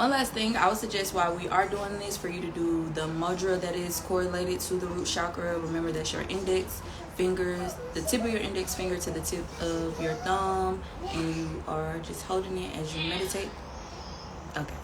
One last thing, I would suggest while we are doing this for you to do the mudra that is correlated to the root chakra. Remember, that's your index fingers, the tip of your index finger to the tip of your thumb, and you are just holding it as you meditate. Okay.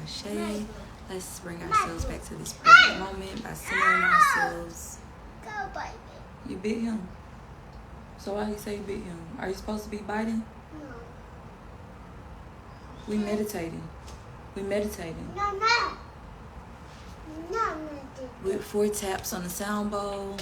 Ashe. Let's bring ourselves back to this present moment by centering ourselves. You bit him. So why you say you bit him? Are you supposed to be biting? No. We meditating. No. With 4 taps on the sound bowl.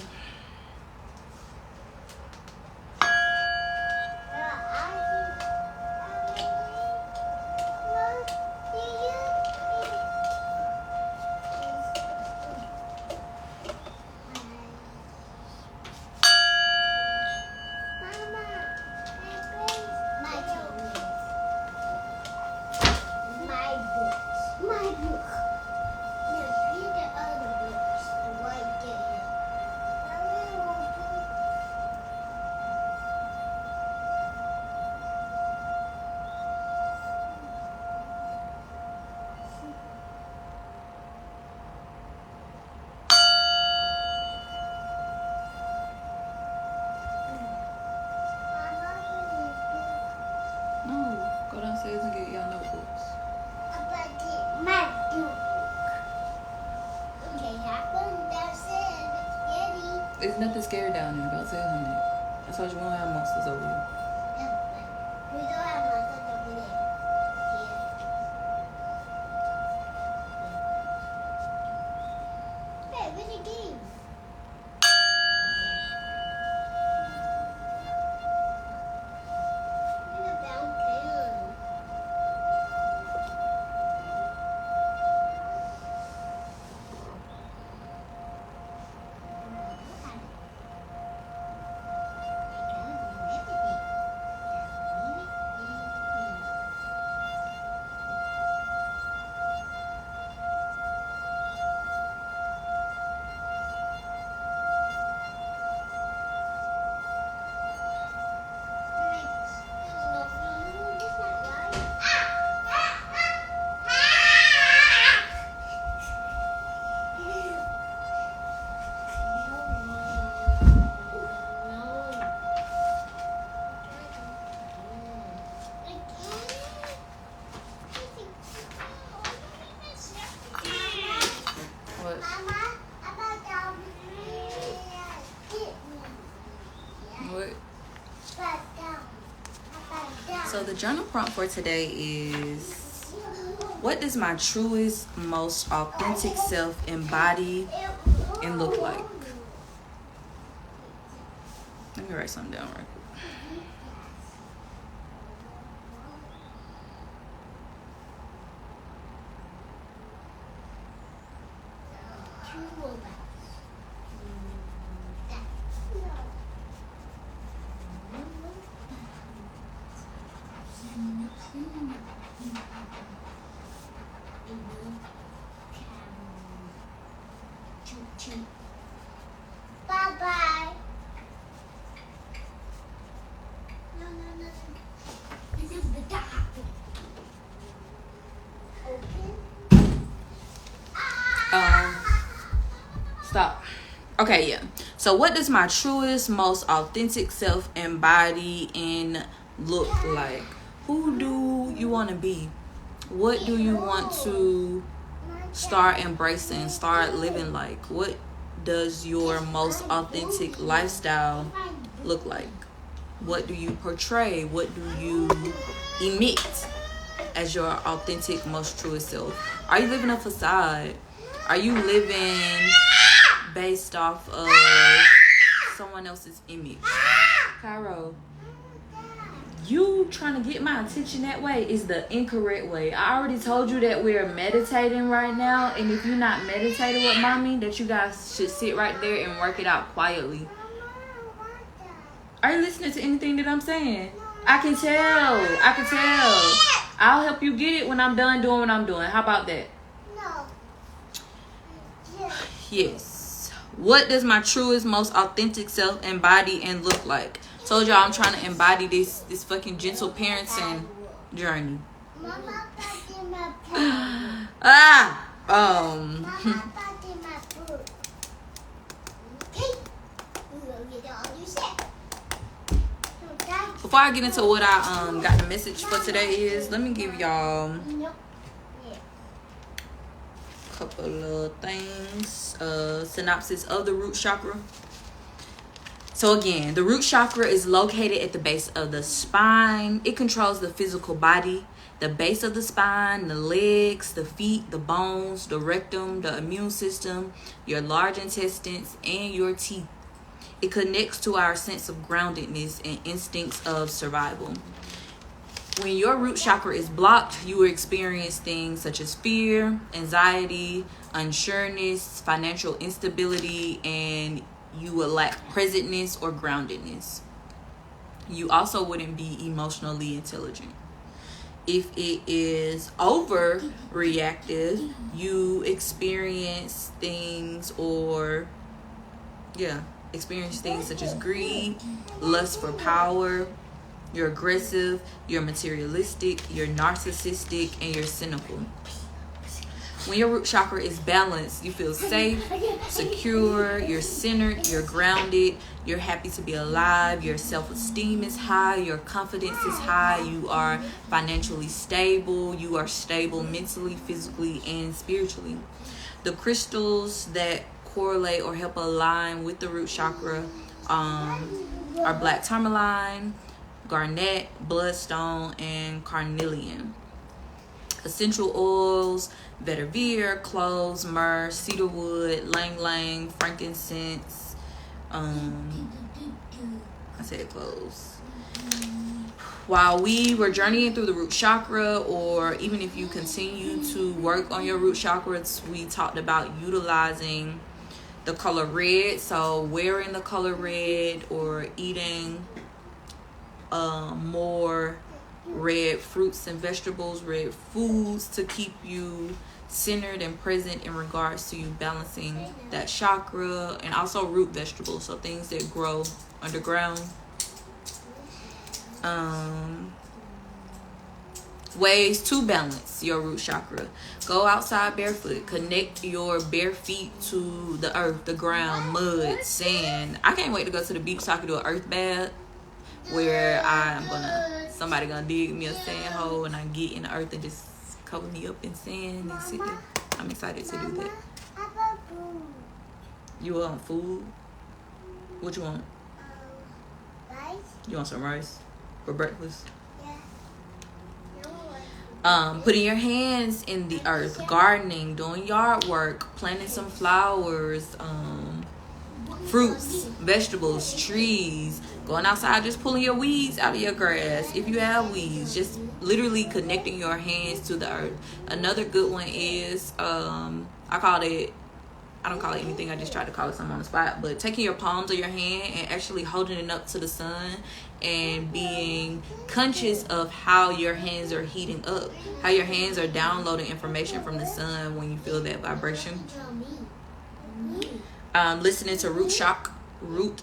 Go downstairs and get y'all notebooks. There's nothing scary down there. Don't tell him that. I told you we don't have monsters over here. We don't have monsters over there. Hey, where's the game? So the journal prompt for today is, what does my truest, most authentic self embody and look like? Let me write something down right quick. Bye-bye. No. This is the top. Stop. Okay, yeah. So what does my truest, most authentic self embody and look like? Who do you want to be? What do you want to start embracing, start living like? What does your most authentic lifestyle look like? What do you portray? What do you emit as your authentic, most truest self? Are you living a facade? Are you living based off of someone else's image? Cairo, you trying to get my attention that way is the incorrect way. I already told you that we're meditating right now, and if you're not meditating with mommy, that you guys should sit right there and work it out quietly. Are you listening to anything that I'm saying? I can tell. I'll help you get it when I'm done doing what I'm doing. How about that? No. Yes. What does my truest, most authentic self embody and look like? Told y'all I'm trying to embody this fucking gentle parenting journey. Mama, Before before I get into what I got the message for today is, let me give y'all a couple of things. Synopsis of the root chakra. So again, the root chakra is located at the base of the spine. It controls the physical body, the base of the spine, the legs, the feet, the bones, the rectum, the immune system, your large intestines, and your teeth. It connects to our sense of groundedness and instincts of survival. When your root chakra is blocked, you will experience things such as fear, anxiety, unsureness, financial instability, and you will lack presentness or groundedness. You also wouldn't be emotionally intelligent. If it is overreactive, you experience things such as greed, lust for power. You're aggressive, you're materialistic, you're narcissistic, and you're cynical. When your root chakra is balanced, you feel safe, secure, you're centered, you're grounded, you're happy to be alive, your self-esteem is high, your confidence is high, you are financially stable, you are stable mentally, physically, and spiritually. The crystals that correlate or help align with the root chakra are black tourmaline, garnet, bloodstone, and carnelian. Essential oils: vetiver, cloves, myrrh, cedarwood, lang lang, frankincense. I said cloves. While we were journeying through the root chakra, or even if you continue to work on your root chakras, we talked about utilizing the color red. So wearing the color red or eating more red fruits and vegetables, red foods, to keep you centered and present in regards to you balancing that chakra. And also root vegetables, so things that grow underground. Ways to balance your root chakra: go outside barefoot, connect your bare feet to the earth, the ground, mud, sand. I can't wait to go to the beach so I can do an earth bath, where somebody gonna dig me a sand hole and I get in the earth and just cover me up in sand and sit there. I'm excited to do that. You want food? What you want? Rice? You want some rice for breakfast? Yeah. Putting your hands in the earth, gardening, doing yard work, planting some flowers, fruits, vegetables, trees, going outside, just pulling your weeds out of your grass. If you have weeds, just literally connecting your hands to the earth. Another good one is, I don't call it anything, I just try to call it something on the spot, but taking your palms of your hand and actually holding it up to the sun and being conscious of how your hands are heating up, how your hands are downloading information from the sun when you feel that vibration. Listening to root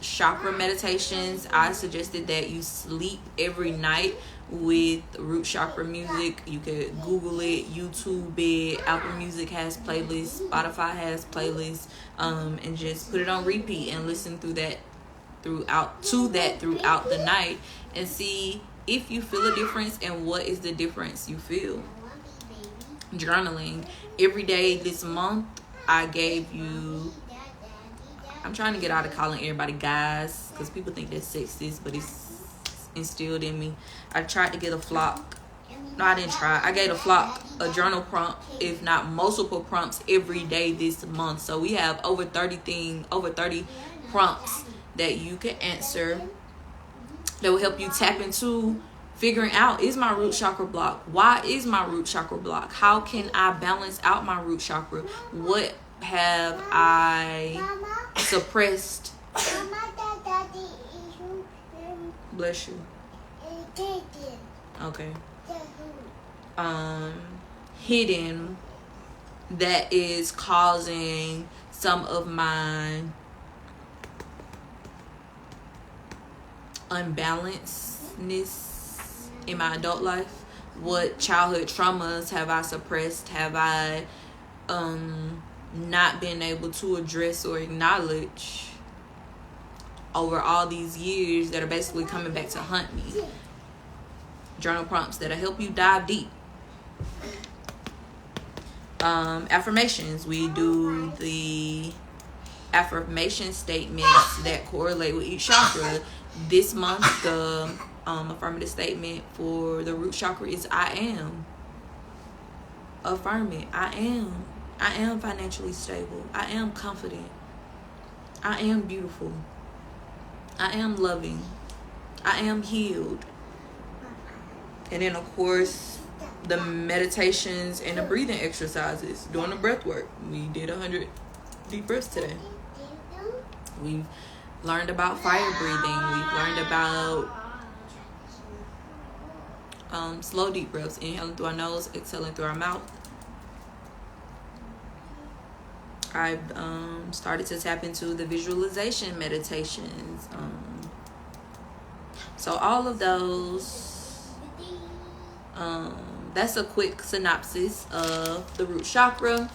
chakra meditations. I suggested that you sleep every night with root chakra music. You could Google it, YouTube it. Apple Music has playlists, Spotify has playlists, and just put it on repeat and listen throughout the night, and see if you feel a difference and what is the difference you feel. Journaling every day this month. I gave you, I'm trying to get out of calling everybody guys, because people think that's sexist, but it's instilled in me. I tried to get a flock. No, I didn't try. I gave a flock a journal prompt, if not multiple prompts, every day this month. So we have over 30 prompts that you can answer that will help you tap into figuring out, is my root chakra blocked? Why is my root chakra blocked? How can I balance out my root chakra? What have I suppressed? Bless you. Okay. Hidden, that is causing some of my unbalancedness in my adult life. What childhood traumas have I suppressed? Have I not been able to address or acknowledge over all these years that are basically coming back to hunt me? journal prompts that'll help you dive deep. Affirmations. We do the affirmation statements that correlate with each chakra. This month, the affirmative statement for the root chakra is I am. Affirm it. I am. I am financially stable. I am confident. I am beautiful. I am loving. I am healed. And then, of course, the meditations and the breathing exercises, doing the breath work. We did 100 deep breaths today. We've learned about fire breathing. We've learned about slow deep breaths, inhaling through our nose, exhaling through our mouth. I've started to tap into the visualization meditations. So all of those, that's a quick synopsis of the root chakra.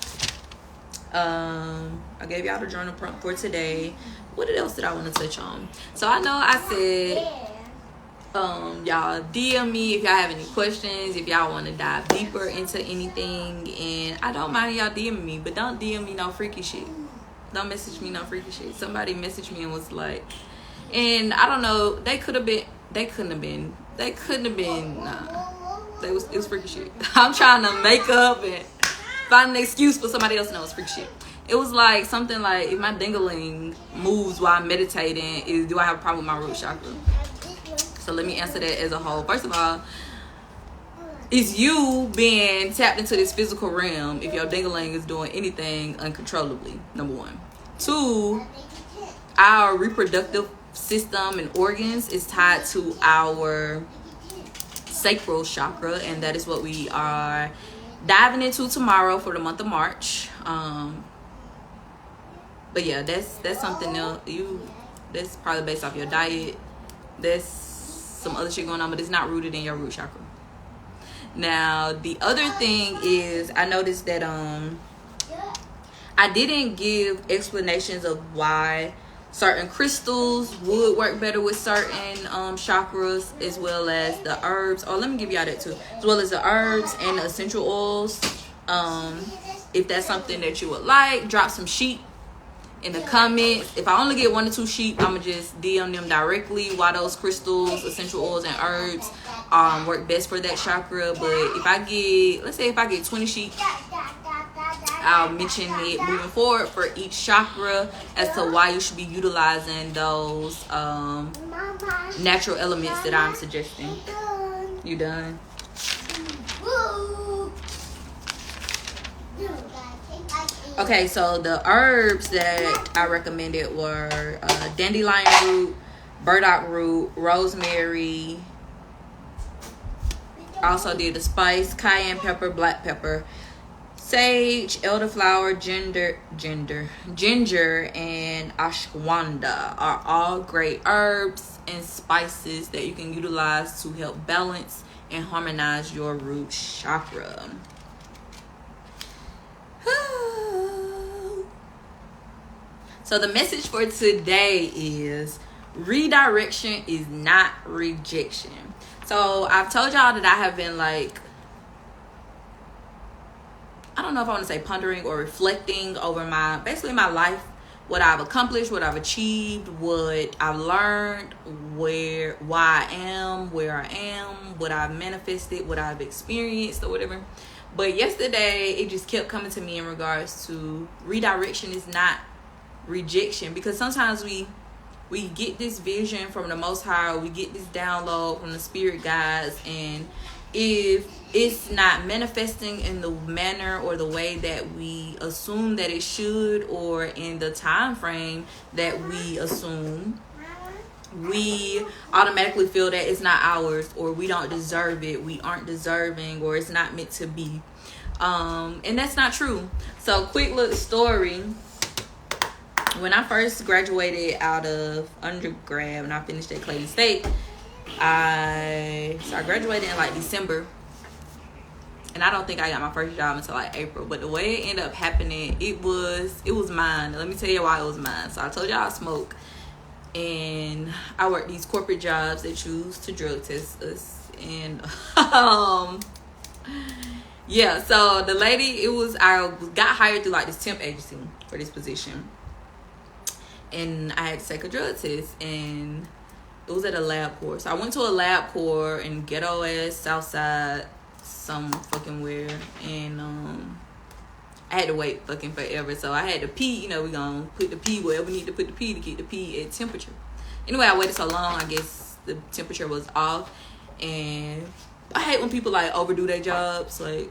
I gave y'all the journal prompt for today. What else did I want to touch on? So I know I said, y'all DM me if y'all have any questions, if y'all want to dive deeper into anything. And I don't mind y'all DMing me, but don't DM me no freaky shit. Don't message me no freaky shit. Somebody messaged me and was like, and I don't know, they couldn't have been, nah. It was freaky shit. I'm trying to make up and find an excuse for somebody else to know it's freaky shit. It was like something like, if my dingling moves while I'm meditating, do I have a problem with my root chakra? So let me answer that as a whole. First of all, it's you being tapped into this physical realm if your dingling is doing anything uncontrollably, number one. 2, our reproductive system and organs is tied to our sacral chakra, and that is what we are diving into tomorrow for the month of March. But yeah, that's something else. That's probably based off your diet. That's some other shit going on, but it's not rooted in your root chakra. Now, the other thing is, I noticed that I didn't give explanations of why certain crystals would work better with certain chakras, as well as the herbs. Oh, let me give y'all that too. As well as the herbs and the essential oils. If that's something that you would like, drop some sheep in the comments. If I only get 1 or 2 sheep, I'ma just DM them directly why those crystals, essential oils, and herbs work best for that chakra. But if I get, let's say if I get 20 sheep, I'll mention it moving forward for each chakra as to why you should be utilizing those natural elements that I'm suggesting. You done? Okay, so the herbs that I recommended were dandelion root, burdock root, rosemary. I also did the spice, cayenne pepper, black pepper, sage, elderflower, ginger, and ashwagandha are all great herbs and spices that you can utilize to help balance and harmonize your root chakra. So the message for today is redirection is not rejection. So I've told y'all that I have been like, I don't know if I want to say pondering or reflecting over basically my life, what I've accomplished, what I've achieved, what I've learned, why I am, where I am, what I've manifested, what I've experienced or whatever. But yesterday it just kept coming to me in regards to redirection is not rejection, because sometimes we get this vision from the Most High, we get this download from the spirit guides, and if it's not manifesting in the manner or the way that we assume that it should, or in the time frame that we assume, we automatically feel that it's not ours, or we don't deserve it, we aren't deserving, or it's not meant to be. And that's not true. So quick little story. When I first graduated out of undergrad, when I finished at Clayton State, I graduated in like December, and I don't think I got my first job until like April. But the way it ended up happening, it was mine. Let me tell you why it was mine. So I told y'all I smoke, and I work these corporate jobs that choose to drug test us, And yeah, so the lady, I got hired through like this temp agency for this position, and I had to take a drug test, and it was at a lab course. So I went to a lab course in ghetto ass Southside, some fucking where, and I had to wait fucking forever. So I had to pee. You know, we gonna put the pee wherever we need to put the pee to keep the pee at temperature. Anyway, I waited so long. I guess the temperature was off, and I hate when people like overdo their jobs. Like,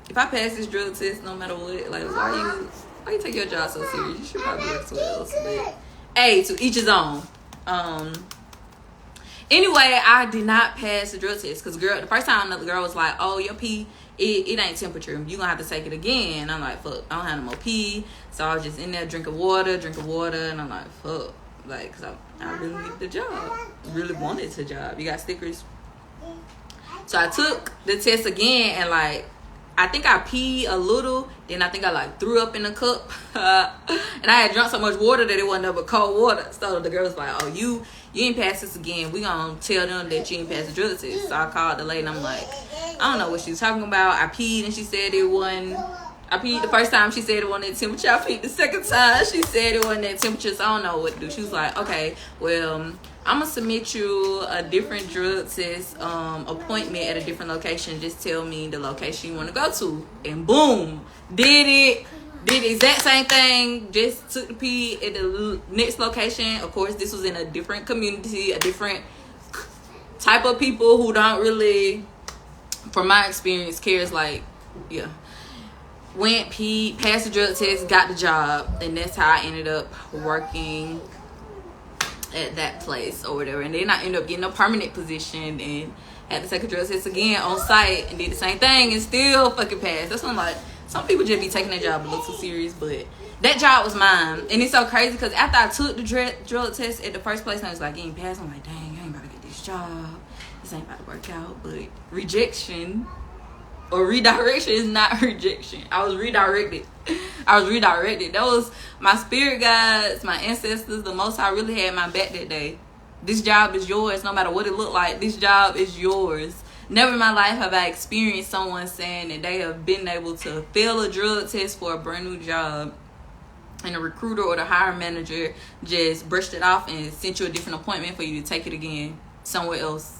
if I pass this drug test, no matter what, like, why you take your job so serious? You should probably work somewhere else. But hey, to each his own. Anyway, I did not pass the drug test because the first time the girl was like, "Oh, your pee, it ain't temperature. You gonna have to take it again." I'm like, "Fuck, I don't have no more pee." So I was just in there drinking water, and I'm like, "Fuck," like, cause I really needed the job, really wanted the job. You got stickers. So I took the test again, and like, I think I peed a little. Then I think I like threw up in the cup, and I had drunk so much water that it wasn't up but cold water. So the girl was like, "Oh, you ain't pass this again. We gonna tell them that you ain't passed the drug test." So I called the lady, and I'm like, I don't know what she was talking about. I peed, and she said it wasn't. I peed the first time. She said it wasn't that temperature. I peed the second time. She said it wasn't that temperature. So I don't know what to do. She was like, "Okay, well, I'm gonna submit you a different drug test appointment at a different location. Just tell me the location you want to go to." And boom, did the exact same thing. Just took the pee at the next location. Of course, this was in a different community, a different type of people who don't really, from my experience, cares. Like, yeah, went, peed, passed the drug test, got the job, and that's how I ended up working at that place or whatever. And then I ended up getting a permanent position and had to take a drug test again on site and did the same thing and still fucking passed. That's when, like, some people just be taking their job a little too serious, but that job was mine. And it's so crazy because after I took the drug test at the first place and I was like, getting passed, I'm like, dang, I ain't about to get this job. This ain't about to work out. But rejection or redirection is not rejection. I was redirected. That was my spirit guides, my ancestors, the Most High really had my back that day. This job is yours, no matter what it looked like. This job is yours. Never in my life have I experienced someone saying that they have been able to fail a drug test for a brand new job, and the recruiter or the hiring manager just brushed it off and sent you a different appointment for you to take it again somewhere else.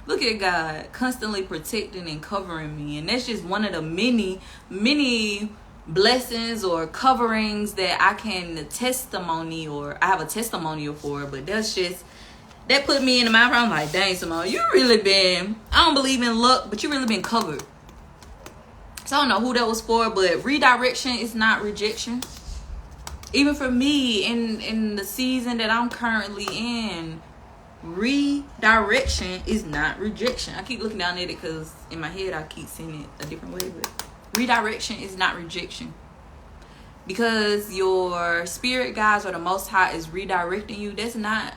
Look at God constantly protecting and covering me. And that's just one of the many, many blessings or coverings that I can I have a testimonial for. But that put me in the mind where I'm like, dang, Simone, you really been, I don't believe in luck, but you really been covered. So I don't know who that was for, but redirection is not rejection. Even for me, in the season that I'm currently in, redirection is not rejection. I keep looking down at it because in my head I keep seeing it a different way, but redirection is not rejection, because your spirit guides or the Most High is redirecting you. That's not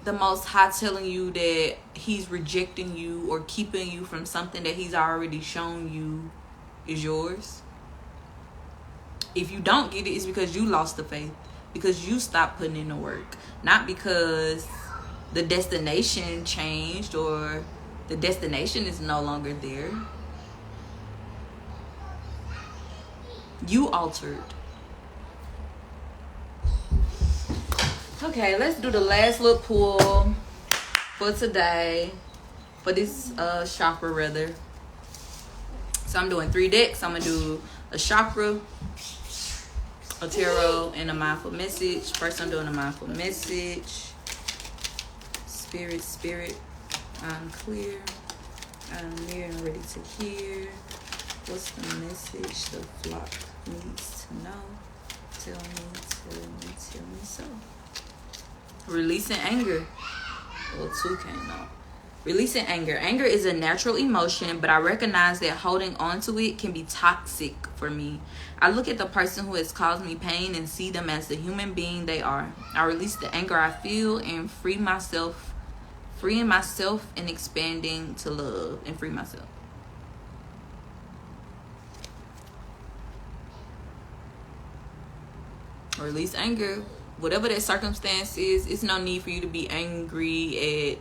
the Most High telling you that he's rejecting you or keeping you from something that he's already shown you is yours. If you don't get it, it's because you lost the faith, because you stopped putting in the work, not because the destination changed or the destination is no longer there. You altered. Okay, let's do the last little pull for today, for this chakra rather. So I'm doing 3 decks. I'm gonna do a chakra, a tarot, and a mindful message. First, I'm doing a mindful message. Spirit, I'm clear, I'm near and ready to hear. What's the message the flock needs to know? Tell me so. Releasing anger. Well, 2 came out. Releasing anger. Anger is a natural emotion, but I recognize that holding on to it can be toxic for me. I look at the person who has caused me pain and see them as the human being they are. I release the anger I feel and freeing myself and expanding to love and free myself. Release anger. Whatever that circumstance is, it's no need for you to be angry at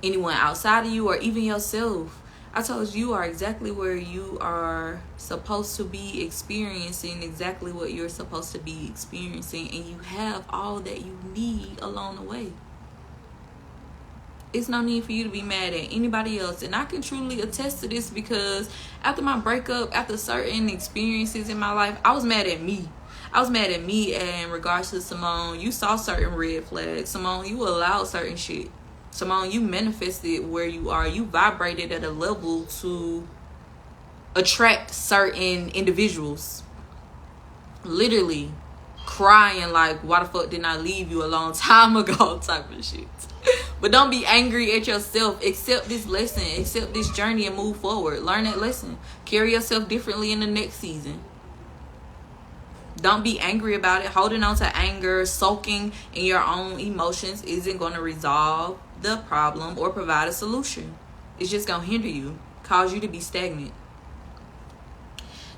anyone outside of you or even yourself. I told you are exactly where you are supposed to be experiencing exactly what you're supposed to be experiencing, and you have all that you need along the way. It's no need for you to be mad at anybody else. And I can truly attest to this because after my breakup, after certain experiences in my life, I was mad at me. I was mad at me in regards to Simone. You saw certain red flags. Simone, you allowed certain shit. Simone, you manifested where you are. You vibrated at a level to attract certain individuals. Literally crying like, why the fuck didn't I leave you a long time ago type of shit. But don't be angry at yourself. Accept this lesson. Accept this journey and move forward. Learn that lesson. Carry yourself differently in the next season. Don't be angry about it. Holding on to anger, soaking in your own emotions isn't going to resolve the problem or provide a solution. It's just going to hinder you, cause you to be stagnant.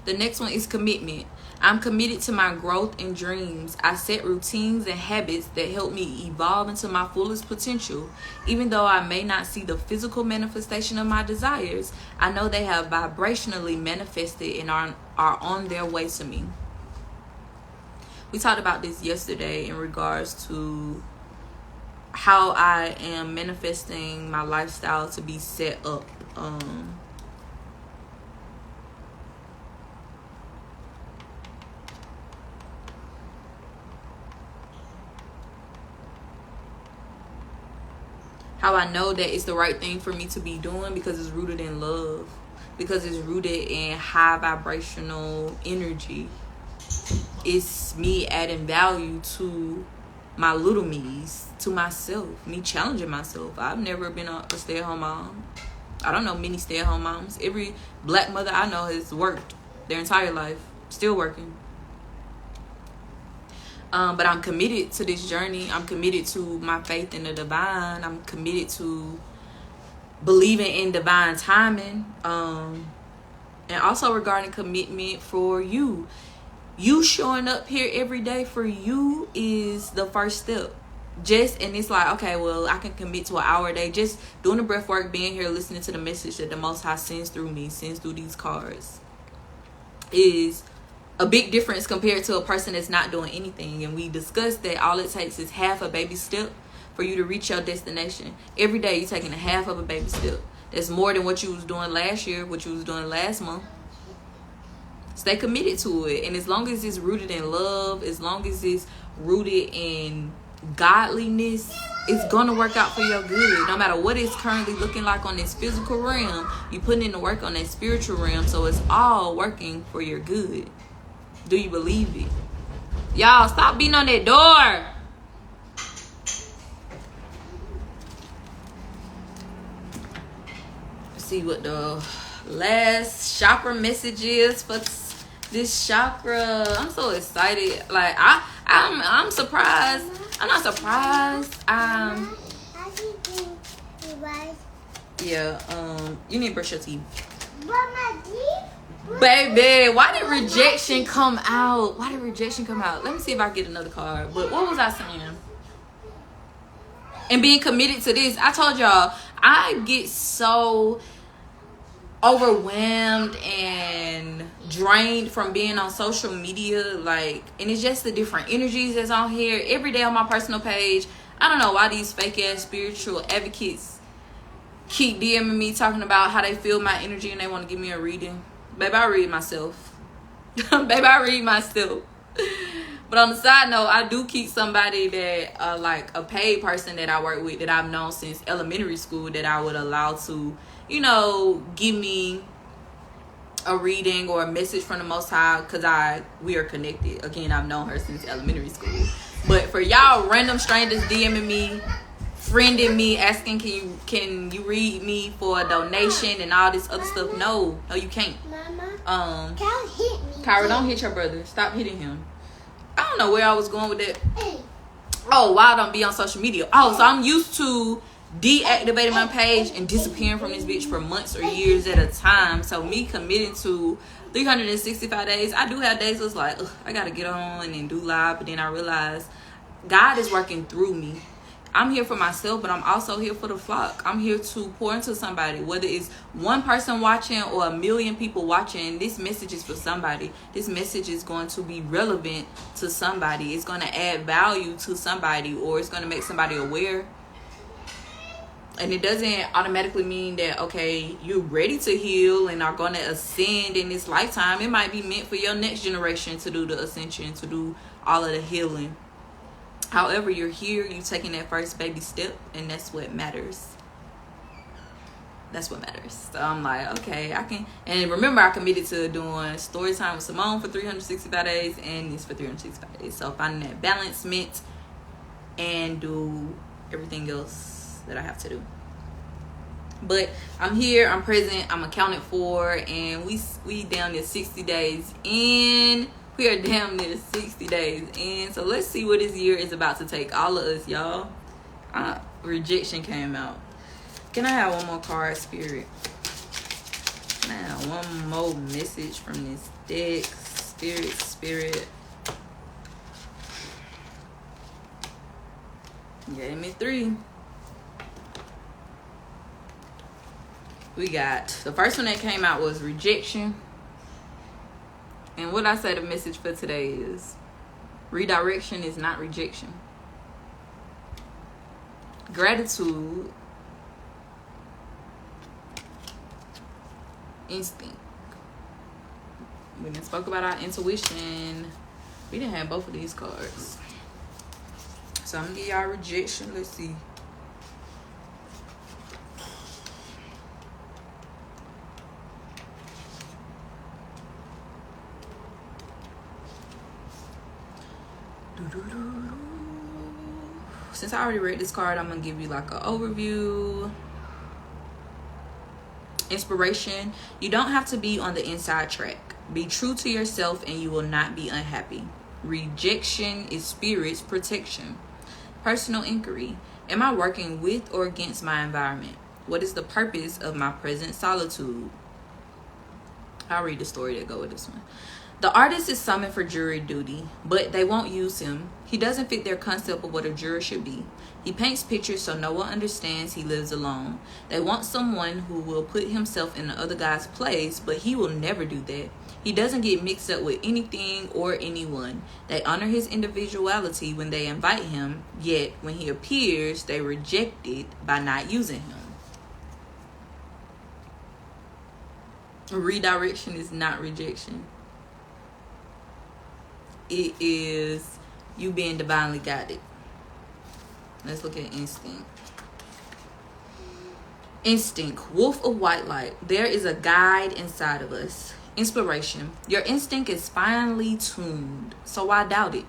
The next one is commitment. I'm committed to my growth and dreams. I set routines and habits that help me evolve into my fullest potential. Even though I may not see the physical manifestation of my desires, I know they have vibrationally manifested and are on their way to me. We talked about this yesterday in regards to how I am manifesting my lifestyle to be set up. How I know that it's the right thing for me to be doing because it's rooted in love. Because it's rooted in high vibrational energy. It's me adding value to my little me's, to myself, me challenging myself. I've never been a stay-at-home mom. I don't know many stay-at-home moms. Every black mother I know has worked their entire life, still working. But I'm committed to this journey. I'm committed to my faith in the divine. I'm committed to believing in divine timing. And also regarding commitment for you. You showing up here every day for you is the first step. And it's like, okay, well, I can commit to an hour a day. Just doing the breath work, being here, listening to the message that the Most High sends through me, sends through these cards, is a big difference compared to a person that's not doing anything. And we discussed that all it takes is half a baby step for you to reach your destination. Every day you're taking a half of a baby step. That's more than what you was doing last year, what you was doing last month. Stay committed to it. And as long as it's rooted in love, as long as it's rooted in godliness, it's going to work out for your good. No matter what it's currently looking like on this physical realm, you're putting in the work on that spiritual realm. So it's all working for your good. Do you believe it? Y'all, stop beating on that door. Let's see what the last chakra message is for this chakra. I'm so excited. Like I'm surprised. I'm not surprised. You need to brush your teeth. Baby, why did rejection come out? Let me see if I get another card. But what was I saying? And being committed to this, I told y'all, I get so overwhelmed and drained from being on social media, and it's just the different energies that's on here every day on my personal page. I don't know why these fake ass spiritual advocates keep DMing me talking about how they feel my energy and they want to give me a reading. Baby, I read myself. But on the side note, I do keep somebody that like a paid person that I work with that I've known since elementary school that I would allow to, give me a reading or a message from the Most High, because we are connected. Again, I've known her since elementary school. But for y'all random strangers DMing me, friending me, asking can you read me for a donation and all this other stuff, no you can't. Mama, don't hit me. Kyra, don't hit your brother. Stop hitting him. I don't know where I was going with that. Oh, why I don't be on social media. Oh, so I'm used to deactivating my page and disappearing from this bitch for months or years at a time. So me committing to 365 days, I do have days where it's like, I gotta get on and do live, but then I realize God is working through me. I'm here for myself, but I'm also here for the flock. I'm here to pour into somebody, whether it's one person watching or 1 million people watching. This message is for somebody. This message is going to be relevant to somebody. It's going to add value to somebody, or it's going to make somebody aware. And it doesn't automatically mean that, okay, you're ready to heal and are going to ascend in this lifetime. It might be meant for your next generation to do the ascension, to do all of the healing. However, you're here, you're taking that first baby step, and that's what matters. That's what matters. So I'm like, okay, I can. And remember, I committed to doing story time with Simone for 365 days and this for 365 days. So finding that balancement and do everything else that I have to do. But I'm here, I'm present, I'm accounted for, and we down there 60 days in. We are damn near 60 days in. So let's see what this year is about to take all of us, y'all. Rejection came out. Can I have one more card, Spirit? Can I have one more message from this deck? Spirit. Gave me 3. We got, the first one that came out was rejection. And what I say the message for today is, redirection is not rejection. Gratitude, instinct. We done spoke about our intuition. We didn't have both of these cards. So I'm gonna give y'all rejection. Let's see. Since I already read this card, I'm gonna give you like an overview. Inspiration. You don't have to be on the inside track. Be true to yourself and you will not be unhappy. Rejection is Spirit's protection. Personal inquiry. Am I working with or against my environment? What is the purpose of my present solitude? I'll read the story that go with this one. The artist is summoned for jury duty, but they won't use him. He doesn't fit their concept of what a juror should be. He paints pictures so no one understands he lives alone. They want someone who will put himself in the other guy's place, but he will never do that. He doesn't get mixed up with anything or anyone. They honor his individuality when they invite him, yet when he appears, they reject it by not using him. Redirection is not rejection. It is you being divinely guided. Let's look at instinct. Instinct, wolf of white light. There is a guide inside of us. Inspiration. Your instinct is finely tuned, so why doubt it?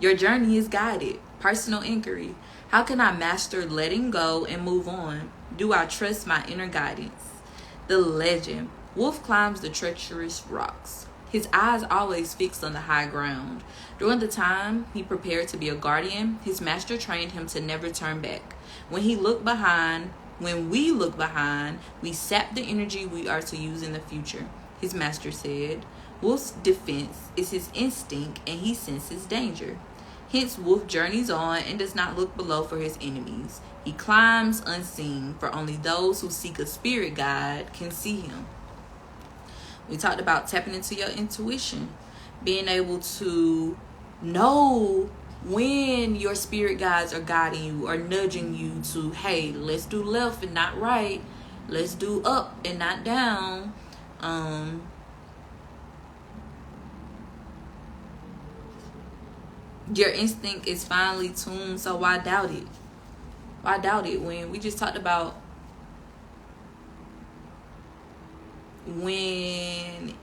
Your journey is guided. Personal inquiry. How can I master letting go and move on? Do I trust my inner guidance? The legend. Wolf climbs the treacherous rocks. His eyes always fixed on the high ground. During the time he prepared to be a guardian, his master trained him to never turn back. When we look behind, we sap the energy we are to use in the future. His master said, Wolf's defense is his instinct and he senses danger. Hence, Wolf journeys on and does not look below for his enemies. He climbs unseen, for only those who seek a spirit guide can see him. We talked about tapping into your intuition, being able to know when your spirit guides are guiding you or nudging you to, hey, let's do left and not right. Let's do up and not down. Your instinct is finely tuned, so why doubt it? Why doubt it when we just talked about when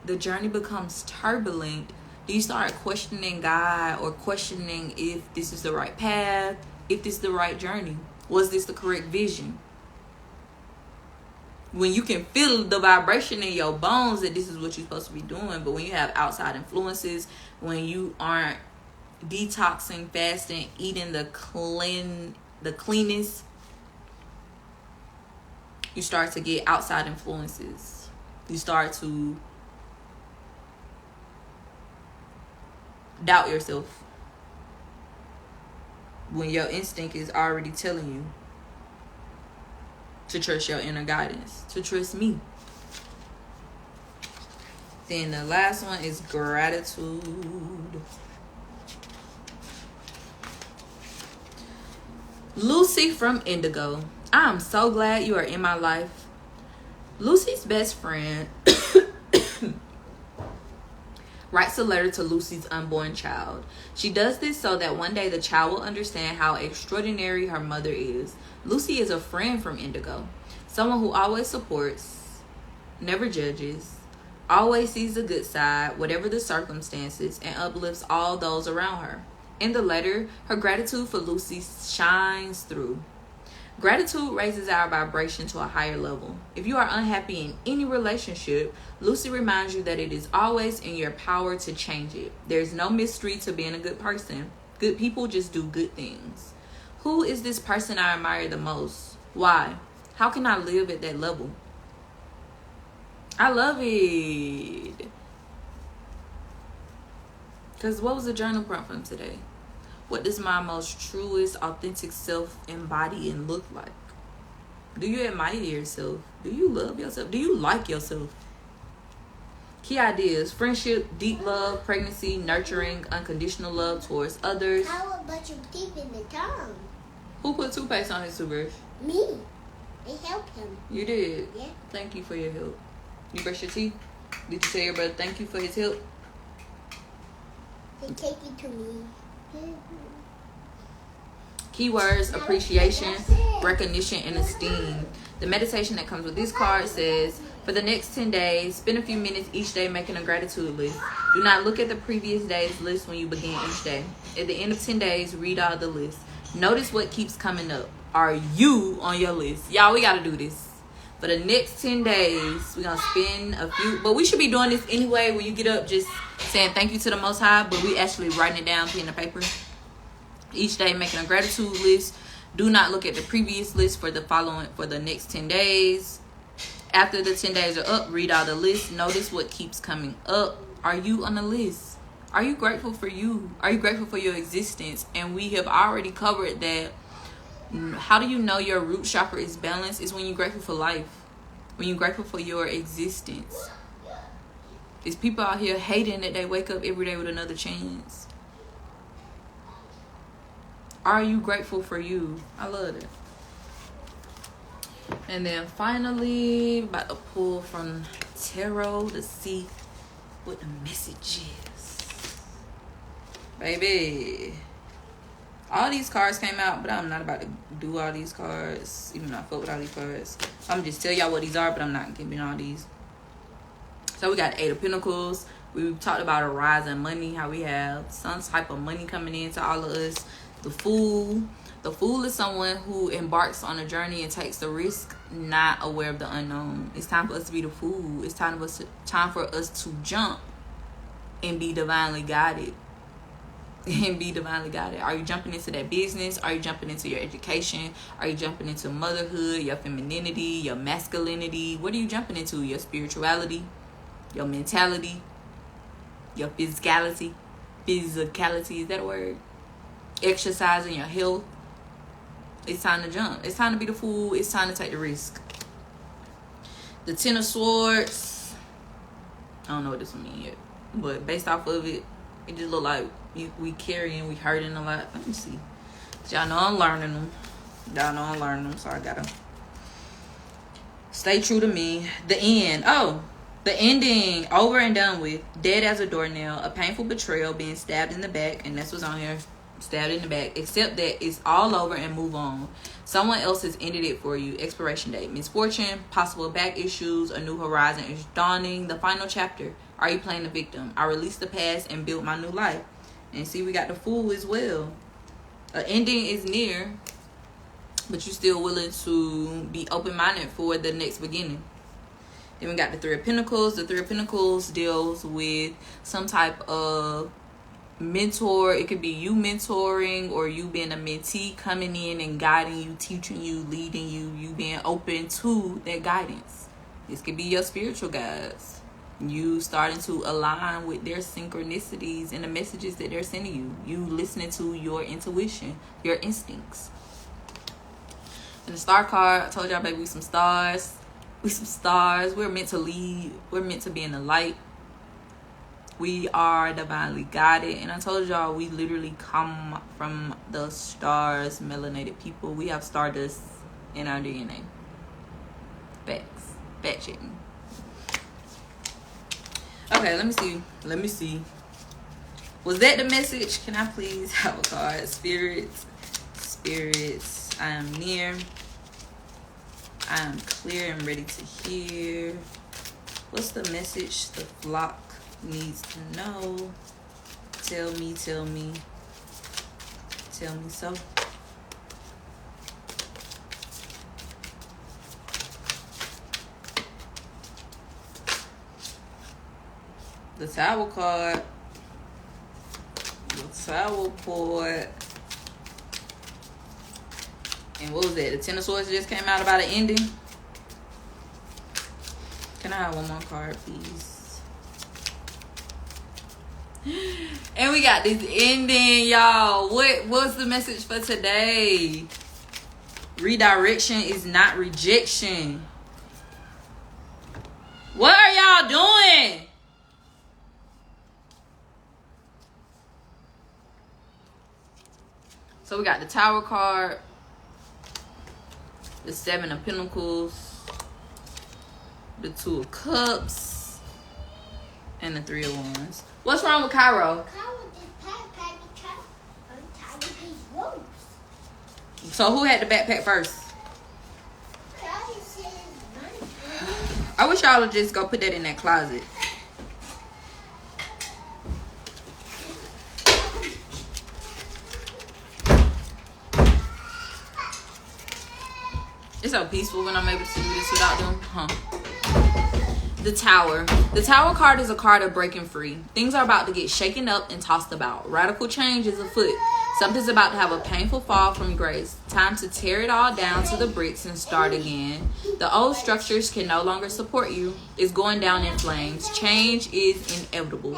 the journey becomes turbulent, do you start questioning God or questioning if this is the right path, if this is the right journey? Was this the correct vision? When you can feel the vibration in your bones that this is what you're supposed to be doing, but when you have outside influences, when you aren't detoxing, fasting, eating the cleanest, you start to get outside influences. You start to doubt yourself. when your instinct is already telling you to trust your inner guidance, to trust me. Then the last one is gratitude. Lucy from Indigo. I am so glad you are in my life. Lucy's best friend writes a letter to Lucy's unborn child. She does this so that one day the child will understand how extraordinary her mother is. Lucy is a friend from Indigo, someone who always supports, never judges, always sees the good side, whatever the circumstances, and uplifts all those around her. In the letter, her gratitude for Lucy shines through. Gratitude raises our vibration to a higher level. If you are unhappy in any relationship, Lucy reminds you that it is always in your power to change it. There's no mystery to being a good person. Good people just do good things. Who is this person I admire the most? Why? How can I live at that level? I love it. Because what was the journal prompt from today? What does my most truest, authentic self embody and look like? Do you admire yourself? Do you love yourself? Do you like yourself? Key ideas: friendship, deep love, pregnancy, nurturing, unconditional love towards others. How about you deep in the tongue? Who put toothpaste on his toothbrush? Me. It helped him. You did? Yeah. Thank you for your help. You brush your teeth? Did you tell your brother thank you for his help? They take it to me. Keywords: appreciation, recognition, and esteem. The meditation that comes with this card says, for the next 10 days, spend a few minutes each day making a gratitude list. Do not look at the previous day's list when you begin each day. At the end of 10 days, read all the list. Notice what keeps coming up. Are you on your list? Y'all, we got to do this. For the next 10 days, we're going to spend a few, but we should be doing this anyway. When you get up, just saying thank you to the Most High, but we actually writing it down, pen and paper. Each day, making a gratitude list. Do not look at the previous list for the next 10 days. After the 10 days are up, read all the list. Notice what keeps coming up. Are you on the list? Are you grateful for you? Are you grateful for your existence? And we have already covered that. How do you know your root chakra is balanced? Is when you're grateful for life. When you're grateful for your existence. There's people out here hating that they wake up every day with another chance. Are you grateful for you? I love it. And then finally, about to pull from tarot to see what the message is. Baby. All these cards came out, but I'm not about to do all these cards. Even though I fuck with all these cards. I'm just tell y'all what these are, but I'm not giving all these. So we got 8 of Pentacles. We talked about a rise in money, how we have some type of money coming into all of us. The Fool. The Fool is someone who embarks on a journey and takes the risk, not aware of the unknown. It's time for us to be the fool. It's time for us to jump and be divinely guided. And be divinely guided. Are you jumping into that business? Are you jumping into your education? Are you jumping into motherhood, your femininity, your masculinity? What are you jumping into? Your spirituality, your mentality, your physicality. Physicality, is that a word? Exercising your health. It's time to jump. It's time to be the fool. It's time to take the risk. The 10 of Swords. I don't know what this one means yet. But based off of it, it just look like we carrying, we hurting a lot. Let me see. Y'all know I'm learning them. So I gotta stay true to me. The end. Oh, the ending. Over and done with. Dead as a doornail. A painful betrayal. Being stabbed in the back. And that's what's on here. Stabbed in the back. Except that it's all over and move on. Someone else has ended it for you. Expiration date. Misfortune. Possible back issues. A new horizon is dawning. The final chapter. Are you playing the victim? I released the past and built my new life. And see, we got the Fool as well. An ending is near, but you're still willing to be open-minded for the next beginning. Then we got the 3 of Pentacles. The 3 of Pentacles deals with some type of mentor. It could be you mentoring or you being a mentee coming in and guiding you, teaching you, leading you, you being open to that guidance. This could be your spiritual guides. You starting to align with their synchronicities and the messages that they're sending you. You listening to your intuition, your instincts. And the star card, I told y'all, baby, we some stars. We some stars. We're meant to lead. We're meant to be in the light. We are divinely guided. And I told y'all, we literally come from the stars, melanated people. We have stardust in our DNA. Facts. Fact checking. Okay, let me see. Was that the message? Can I please have a card? Spirits, I am near. I am clear and ready to hear. What's the message the flock needs to know? Tell me so. The Tower card. The Tower port. And what was that? The Ten of Swords just came out about an ending. Can I have one more card, please? And we got this ending, y'all. What was the message for today? Redirection is not rejection. What are y'all doing? So we got the Tower card, the Seven of Pentacles, the Two of Cups, and the Three of Wands. What's wrong with Cairo? So who had the backpack first? I wish y'all would just go put that in that closet. It's so peaceful when I'm able to do this without them. The Tower. The Tower card is a card of breaking free. Things are about to get shaken up and tossed about. Radical change is afoot. Something's about to have a painful fall from grace. Time to tear it all down to the bricks and start again. The old structures can no longer support you. It's going down in flames. Change is inevitable.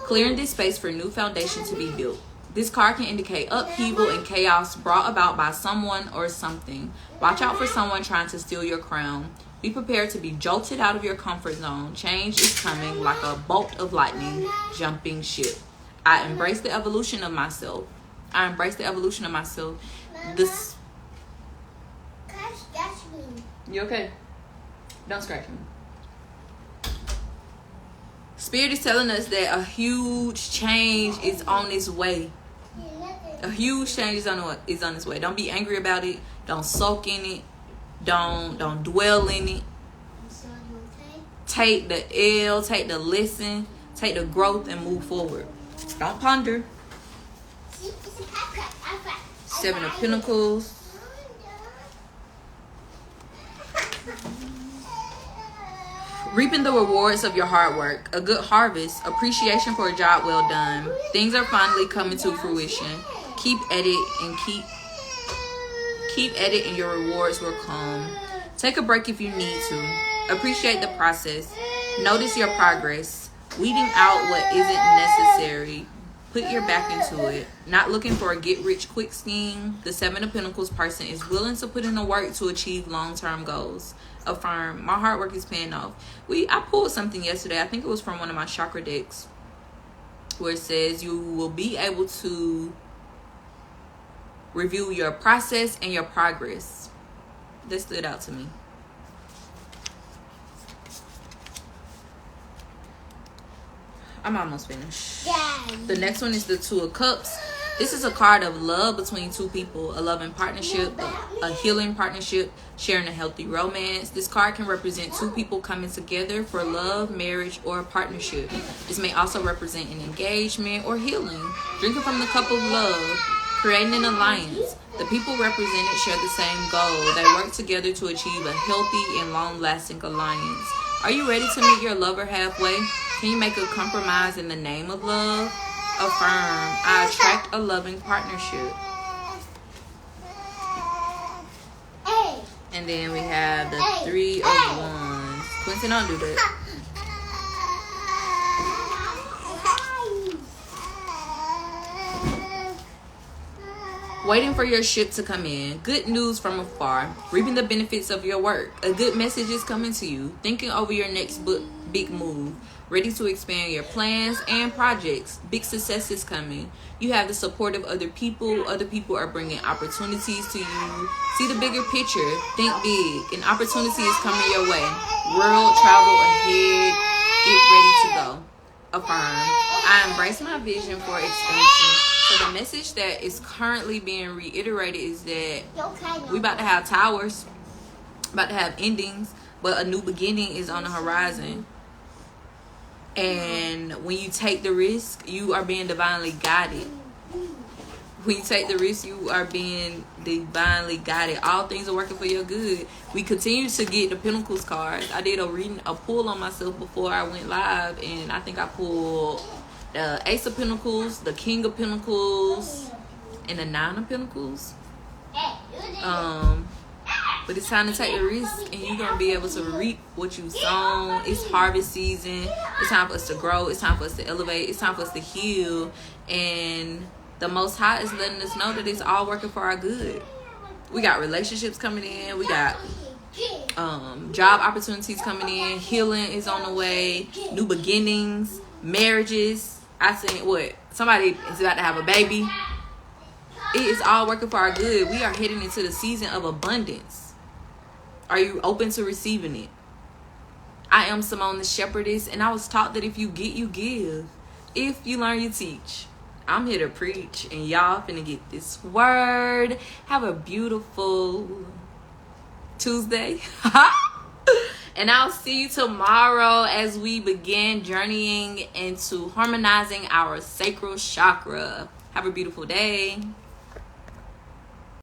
Clearing this space for new foundation to be built. This card can indicate upheaval and chaos brought about by someone or something. Watch out for someone trying to steal your crown. Be prepared to be jolted out of your comfort zone. Change is coming like a bolt of lightning, jumping ship. I embrace the evolution of myself. This. You okay? Don't scratch me. Spirit is telling us that a huge change is on its way. A huge change is on its way. Don't be angry about it. Don't sulk in it. Don't dwell in it. Take the L, take the lesson, take the growth, and move forward. Don't ponder. Seven of Pentacles. Reaping the rewards of your hard work. A good harvest. Appreciation for a job well done. Things are finally coming to fruition. Keep at it and your rewards will come. Take a break if you need to. Appreciate the process. Notice your progress. Weeding out what isn't necessary. Put your back into it. Not looking for a get-rich-quick scheme. The Seven of Pentacles person is willing to put in the work to achieve long-term goals. Affirm. My hard work is paying off. I pulled something yesterday. I think it was from one of my chakra decks, where it says you will be able to review your process and your progress. That stood out to me. I'm almost finished. The next one is the Two of Cups. This is a card of love between two people, a loving partnership, a healing partnership, sharing a healthy romance. This card can represent two people coming together for love, marriage, or a partnership. This may also represent an engagement or healing. Drinking from the cup of love, creating an alliance. The people represented share the same goal. They work together to achieve a healthy and long-lasting alliance. Are you ready to meet your lover halfway? Can you make a compromise in the name of love? Affirm. I attract a loving partnership. And then we have the Three of Wands. Quincy, don't do that. Waiting for your ship to come in. Good news from afar. Reaping the benefits of your work. A good message is coming to you. Thinking over your next big move. Ready to expand your plans and projects. Big success is coming. You have the support of other people. Other people are bringing opportunities to you. See the bigger picture. Think big. An opportunity is coming your way. World travel ahead. Get ready to go. Affirm. I embrace my vision for expansion. So the message that is currently being reiterated is that we about to have towers, about to have endings, but a new beginning is on the horizon. And when you take the risk, you are being divinely guided. When you take the risk, you are being divinely guided. All things are working for your good. We continue to get the Pentacles cards. I did a pull on myself before I went live, and I think I pulled the Ace of Pentacles, the King of Pentacles, and the Nine of Pentacles. But it's time to take the risk, and you're gonna be able to reap what you sown. It's harvest season. It's time for us to grow. It's time for us to elevate. It's time for us to heal. And the Most High is letting us know that it's all working for our good. We got relationships coming in. We got job opportunities coming in. Healing is on the way. New beginnings. Marriages. I seen somebody is about to have a baby. It is all working for our good. We are heading into the season of abundance. Are you open to receiving it? I am Simone the Shepherdess, and I was taught that if you get, you give. If you learn, you teach. I'm here to preach, and y'all finna get this word. Have a beautiful Tuesday. And I'll see you tomorrow as we begin journeying into harmonizing our sacral chakra. Have a beautiful day.